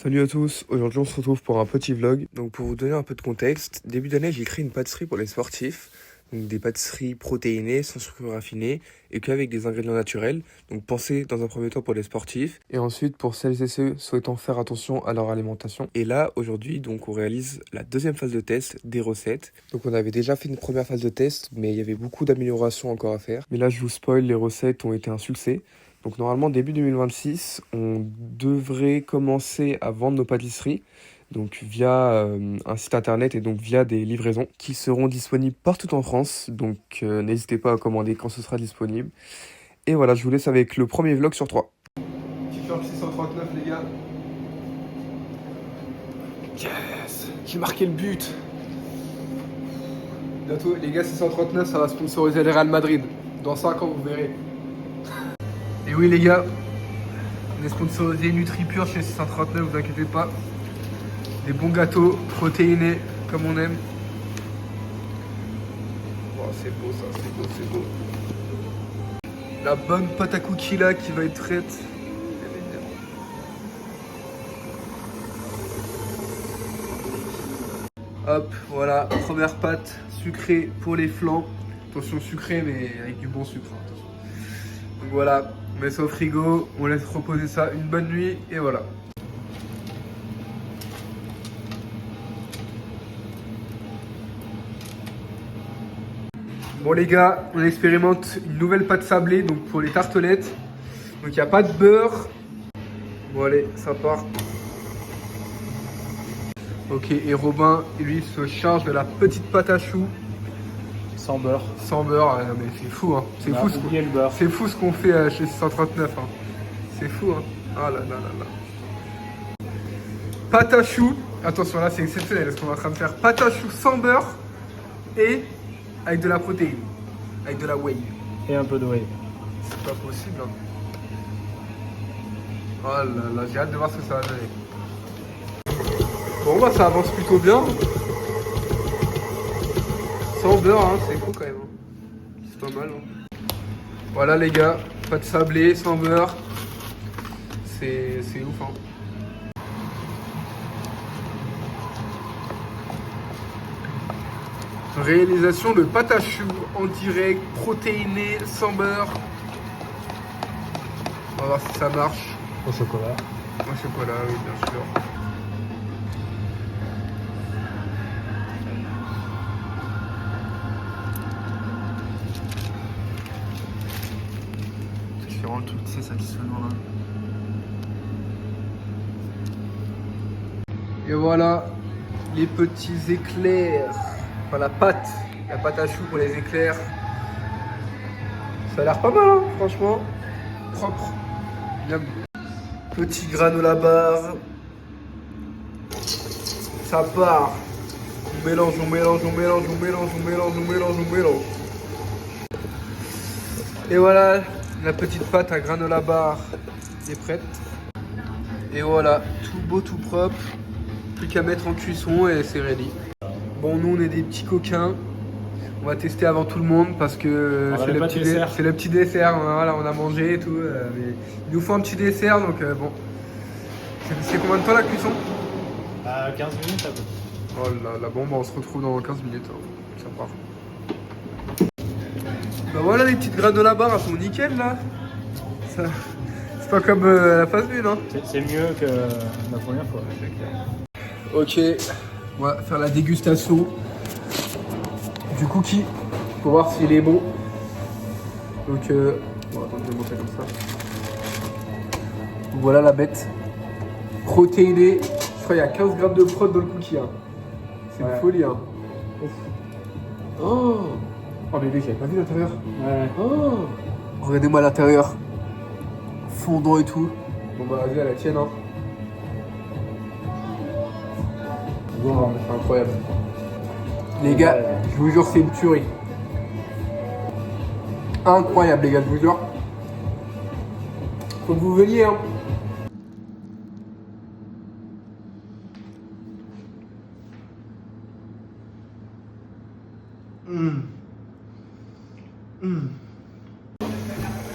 Salut à tous, aujourd'hui on se retrouve pour un petit vlog. Donc pour vous donner un peu de contexte, début d'année j'ai créé une pâtisserie pour les sportifs. Donc des pâtisseries protéinées, sans sucre raffiné et qu'avec des ingrédients naturels. Donc pensez dans un premier temps pour les sportifs et ensuite pour celles et ceux souhaitant faire attention à leur alimentation. Et là aujourd'hui donc on réalise la deuxième phase de test des recettes. Donc on avait déjà fait une première phase de test mais il y avait beaucoup d'améliorations encore à faire. Mais là je vous spoil, les recettes ont été un succès. Donc normalement, début 2026, on devrait commencer à vendre nos pâtisseries, donc via un site internet et donc via des livraisons qui seront disponibles partout en France. Donc n'hésitez pas à commander quand ce sera disponible. Et voilà, je vous laisse avec le premier vlog sur 3. T-shirt 639 les gars. Yes, j'ai marqué le but. Bientôt les gars, 639 ça va sponsoriser le Real Madrid. Dans 5 ans vous verrez. Et oui les gars, on est sponsorisé NutriPure chez 639, vous inquiétez pas. Des bons gâteaux protéinés comme on aime. Oh, c'est beau ça, c'est beau, c'est beau. La bonne pâte à cookies là qui va être faite. Hop, voilà, première pâte sucrée pour les flancs. Attention sucrée mais avec du bon sucre. Attention. Donc voilà, on met ça au frigo, on laisse reposer ça une bonne nuit et voilà. Bon les gars, on expérimente une nouvelle pâte sablée donc pour les tartelettes. Donc il n'y a pas de beurre. Bon allez, ça part. Ok, et Robin, lui, se charge de la petite pâte à choux. Sans beurre. Sans beurre, ah, non, mais c'est fou hein. C'est fou, c'est fou ce qu'on fait chez 639 hein. C'est fou hein. Ah là là là là. Pâte à choux. Attention là c'est exceptionnel ce qu'on est en train de faire. Pâte à choux sans beurre et avec de la protéine. Avec de la whey. Et un peu de whey. C'est pas possible hein. Oh là là, j'ai hâte de voir ce que ça va donner. Bon bah ça avance plutôt bien. Sans beurre hein, c'est cool quand même. C'est pas mal hein. Voilà les gars, pâte sablée, sans beurre. C'est ouf hein. Réalisation de pâte à choux en direct, protéinée, sans beurre. On va voir si ça marche. Au chocolat. Au chocolat, oui bien sûr. C'est vraiment le truc, c'est satisfaisant là. Et voilà les petits éclairs. Enfin la pâte à choux pour les éclairs. Ça a l'air pas mal hein, franchement. Propre. Bien. Petit granola bar. Ça part. On mélange, on mélange, on mélange, on mélange, on mélange, on mélange, on mélange. Et voilà, la petite pâte à granola bar est prête. Et voilà, tout beau, tout propre. Plus qu'à mettre en cuisson et c'est ready. Bon, nous on est des petits coquins. On va tester avant tout le monde parce que c'est le petit dessert. Voilà, on a mangé et tout. Mais il nous faut un petit dessert donc bon. C'est combien de temps la cuisson? 15 minutes à peu. Oh là là, bon, bah, on se retrouve dans 15 minutes. Hein. Ça part. Bah voilà, les petites granola bar, elles sont nickel là. Ça... C'est pas comme la phase 1, hein. C'est mieux que la première fois. Ok, on va faire la dégustation du cookie pour voir s'il est bon. Donc, bon, attends, je vais montrer comme ça. Donc, voilà la bête. Protéinée. Je crois qu'il y a 15 grammes de prot dans le cookie. Hein. C'est une folie. Hein. Oh, oh bébé, j'avais pas vu l'intérieur. Ouais. Oh, regardez-moi l'intérieur. Fondant et tout. Bon bah vas-y, à la tienne. Hein. Wow, c'est incroyable. Les gars, je vous jure, c'est une tuerie. Incroyable, les gars, je vous jure. Faut que vous veniez, hein.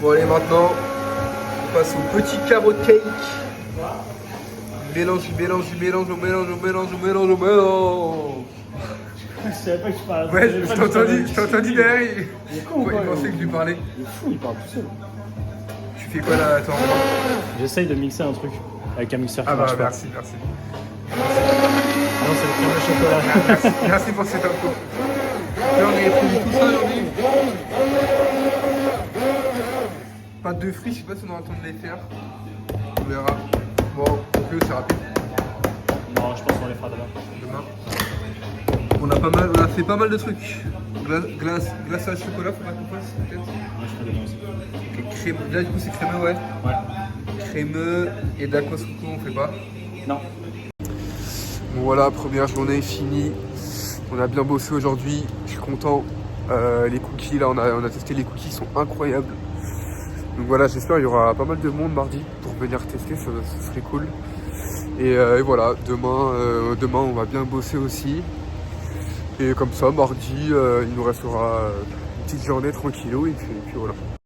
Bon, allez, maintenant, on passe au petit carrot cake. Je savais pas que tu parlais. Ouais, je t'ai entendu derrière. Il est con ou Ouais, quoi, il pensait que je lui parlais. Il est fou, il parle tout seul. Tu fais quoi là? Attends. J'essaye de mixer un truc avec un mixeur qui Ah bah marche pas. merci. Ah non, c'est le crème au chocolat. Merci pour cette info. Là, on avait prévu tout ça aujourd'hui. Pâtes de frites, je sais pas si on aura le temps de les faire. On verra. Bon, donc c'est rapide. Non, je pense qu'on les fera demain. On a fait pas mal de trucs. Glace à chocolat, faudra qu'on fasse peut-être. Moi, je ferai demain aussi. Et crème, là du coup c'est crémeux, ouais. Ouais. Crémeux et d'aqua coco on fait pas. Non. Bon voilà, première journée finie. On a bien bossé aujourd'hui, je suis content. Les cookies, là on a testé les cookies, ils sont incroyables. Donc voilà, j'espère qu'il y aura pas mal de monde mardi pour venir tester, ça serait cool. Et voilà, demain on va bien bosser aussi. Et comme ça, mardi, il nous restera une petite journée tranquillou et puis voilà.